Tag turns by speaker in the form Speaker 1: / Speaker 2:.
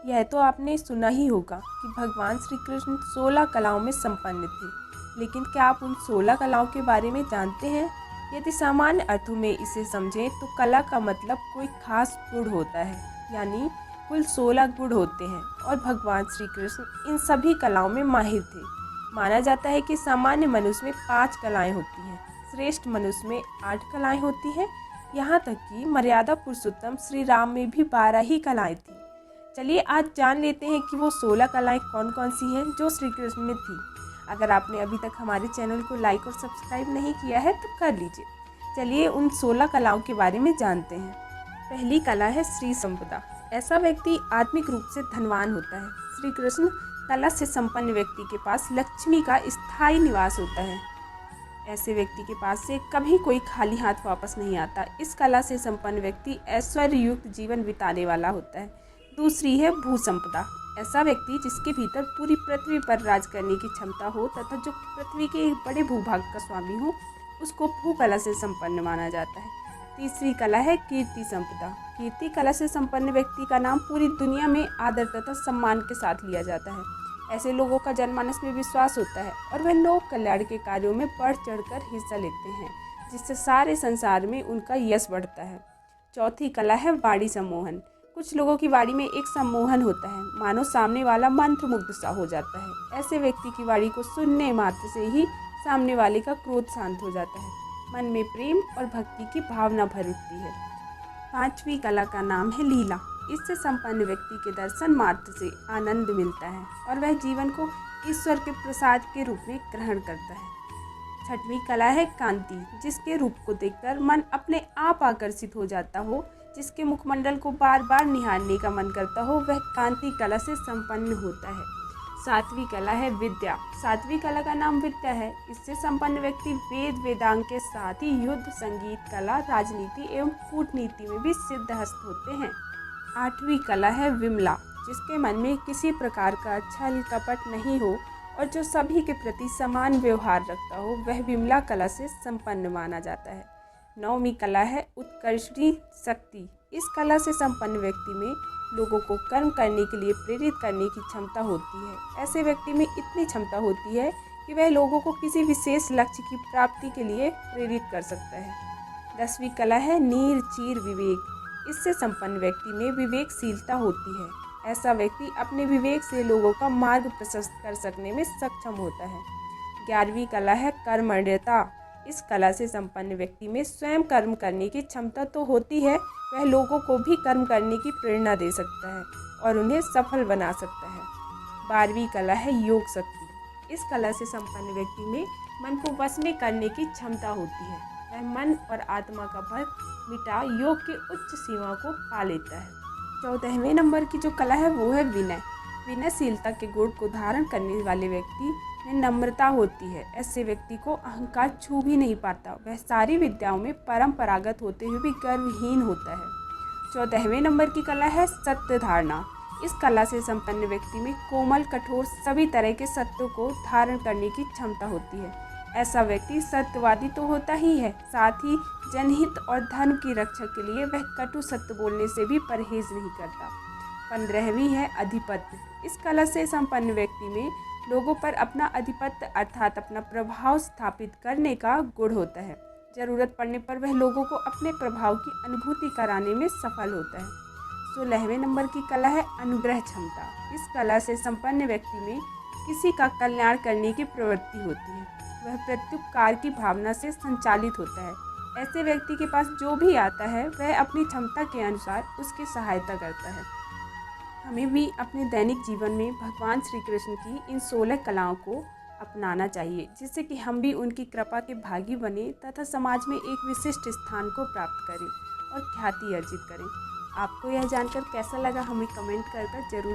Speaker 1: यह तो आपने सुना ही होगा कि भगवान श्री कृष्ण 16 कलाओं में संपन्न थे, लेकिन क्या आप उन 16 कलाओं के बारे में जानते हैं? यदि सामान्य अर्थों में इसे समझें तो कला का मतलब कोई खास गुण होता है, यानी कुल 16 गुण होते हैं और भगवान श्री कृष्ण इन सभी कलाओं में माहिर थे। माना जाता है कि सामान्य मनुष्य में 5 कलाएं होती हैं, श्रेष्ठ मनुष्य में 8 कलाएं होती हैं, यहाँ तक कि मर्यादा पुरुषोत्तम श्री राम में भी 12 ही कलाएं थी। चलिए आज जान लेते हैं कि वो 16 कलाएं कौन कौन सी हैं जो श्री कृष्ण में थी। अगर आपने अभी तक हमारे चैनल को लाइक और सब्सक्राइब नहीं किया है तो कर लीजिए। चलिए उन 16 कलाओं के बारे में जानते हैं। पहली कला है श्री संपदा। ऐसा व्यक्ति आत्मिक रूप से धनवान होता है। श्री कृष्ण कला से संपन्न व्यक्ति के पास लक्ष्मी का स्थायी निवास होता है। ऐसे व्यक्ति के पास से कभी कोई खाली हाथ वापस नहीं आता। इस कला से संपन्न व्यक्ति ऐश्वर्य युक्त जीवन बिताने वाला होता है। दूसरी है भू संपदा। ऐसा व्यक्ति जिसके भीतर पूरी पृथ्वी पर राज करने की क्षमता हो तथा जो पृथ्वी के एक बड़े भूभाग का स्वामी हो, उसको भू कला से संपन्न माना जाता है। तीसरी कला है कीर्ति संपदा। कीर्ति कला से संपन्न व्यक्ति का नाम पूरी दुनिया में आदर तथा सम्मान के साथ लिया जाता है। ऐसे लोगों का जनमानस में विश्वास होता है और वह लोक कल्याण के कार्यों में बढ़ चढ़कर हिस्सा लेते हैं, जिससे सारे संसार में उनका यश बढ़ता है। चौथी कला है वाणी सम्मोहन। कुछ लोगों की वाणी में एक सम्मोहन होता है, मानो सामने वाला मंत्रमुग्ध सा हो जाता है। ऐसे व्यक्ति की वाणी को सुनने मात्र से ही सामने वाले का क्रोध शांत हो जाता है, मन में प्रेम और भक्ति की भावना भर उठती है। पांचवी कला का नाम है लीला। इससे संपन्न व्यक्ति के दर्शन मात्र से आनंद मिलता है और वह जीवन को ईश्वर के प्रसाद के रूप में ग्रहण करता है। छठवीं कला है कांति। जिसके रूप को देखकर मन अपने आप आकर्षित हो जाता हो, जिसके मुखमंडल को बार बार निहारने का मन करता हो, वह कांति कला से संपन्न होता है। सातवीं कला है विद्या। सातवीं कला का नाम विद्या है। इससे संपन्न व्यक्ति वेद वेदांग के साथ ही युद्ध, संगीत, कला, राजनीति एवं कूटनीति में भी सिद्धहस्त होते हैं। आठवीं कला है विमला। जिसके मन में किसी प्रकार का छल कपट नहीं हो और जो सभी के प्रति समान व्यवहार रखता हो, वह विमला कला से संपन्न माना जाता है। नौवीं कला है उत्कर्षणी शक्ति। इस कला से संपन्न व्यक्ति में लोगों को कर्म करने के लिए प्रेरित करने की क्षमता होती है। ऐसे व्यक्ति में इतनी क्षमता होती है कि वह लोगों को किसी विशेष लक्ष्य की प्राप्ति के लिए प्रेरित कर सकता है। 10वीं कला है नीर चीर विवेक। इससे संपन्न व्यक्ति में विवेकशीलता होती है। ऐसा व्यक्ति अपने विवेक से लोगों का मार्ग प्रशस्त कर सकने में सक्षम होता है। 11वीं कला है कर्मण्यता। इस कला से संपन्न व्यक्ति में स्वयं कर्म करने की क्षमता तो होती है, वह लोगों को भी कर्म करने की प्रेरणा दे सकता है और उन्हें सफल बना सकता है। 12वीं कला है योग शक्ति। इस कला से संपन्न व्यक्ति में मन को वश में करने की क्षमता होती है। वह मन और आत्मा का भय मिटा योग के उच्च सीमा को पा लेता है। 14वें नंबर की जो कला है वो है विनय। विनयशीलता के गुण को धारण करने वाले व्यक्ति में नम्रता होती है। ऐसे व्यक्ति को अहंकार छू भी नहीं पाता। वह सारी विद्याओं में परंपरागत होते हुए भी गर्वहीन होता है। 14वें नंबर की कला है सत्य धारणा। इस कला से संपन्न व्यक्ति में कोमल, कठोर सभी तरह के सत्यों को धारण करने की क्षमता होती है। ऐसा व्यक्ति सत्यवादी तो होता ही है, साथ ही जनहित और धर्म की रक्षा के लिए वह कटु सत्य बोलने से भी परहेज नहीं करता। 15वीं है अधिपत्य। इस कला से संपन्न व्यक्ति में लोगों पर अपना अधिपत्य अर्थात अपना प्रभाव स्थापित करने का गुण होता है। जरूरत पड़ने पर वह लोगों को अपने प्रभाव की अनुभूति कराने में सफल होता है। 16वें नंबर की कला है अनुग्रह क्षमता। इस कला से संपन्न व्यक्ति में किसी का कल्याण करने की प्रवृत्ति होती है। वह प्रत्युपकार की भावना से संचालित होता है। ऐसे व्यक्ति के पास जो भी आता है वह अपनी क्षमता के अनुसार उसकी सहायता करता है। हमें भी अपने दैनिक जीवन में भगवान श्री कृष्ण की इन 16 कलाओं को अपनाना चाहिए, जिससे कि हम भी उनकी कृपा के भागी बने तथा समाज में एक विशिष्ट स्थान को प्राप्त करें और ख्याति अर्जित करें। आपको यह जानकर कैसा लगा हमें कमेंट कर जरूर